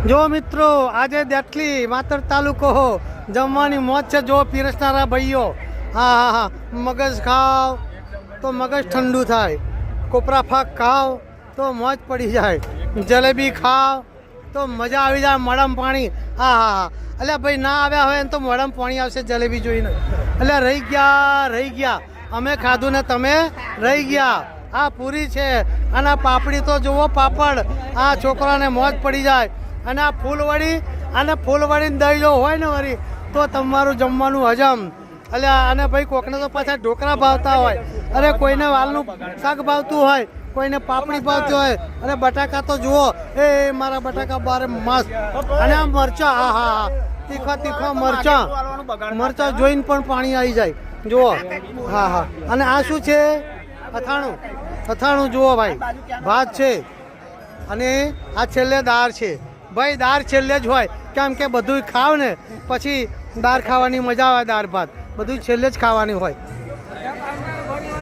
જો મિત્રો આજે દેટલી માતર તાલુકો જમવાની મોજ છે। જો પીરસનારા ભાઈઓ, હા હા હા, મગજ ખાવ તો મગજ ઠંડુ થાય, કોપરા ફાક ખાવ તો મોજ પડી જાય, જલેબી ખાવ તો મજા આવી જાય, મોઢામાં પાણી, હા હા હા। એટલે ભાઈ ના આવ્યા હોય તો મોઢામાં પાણી આવશે જલેબી જોઈને। એટલે રહી ગયા, અમે ખાધું ને તમે રહી ગયા। આ પૂરી છે અને આ પાપડી તો જુઓ, પાપડ, આ છોકરાને મોજ પડી જાય। અને આ ફૂલવડી અને ફૂલવડીને દહીં જો હોય ને વળી તો તમારું જમવાનું હજમ। એટલે અને ભાઈ કોકને તો પાછા ઢોકળા ભાવતા હોય, અરે કોઈને વાલનું શાક ભાવતું હોય, કોઈને પાપડી ભાવતી હોય, અને બટાકા તો જુઓ, એ મારા બટાકા બારે મસ્ત। અને આ મરચાં, હા હા હા, તીખા મરચાં જોઈને પણ પાણી આવી જાય જુઓ, હા હા। અને આ શું છે? અથાણું જુઓ ભાઈ, ભાત છે અને આ છેલ્લે દાળ છે। ભાઈ દાળ છેલ્લે જ હોય, કેમ કે બધું ખાવ ને પછી દાળ ખાવાની મજા આવે, દાળ ભાત બધું છેલ્લે જ ખાવાની હોય।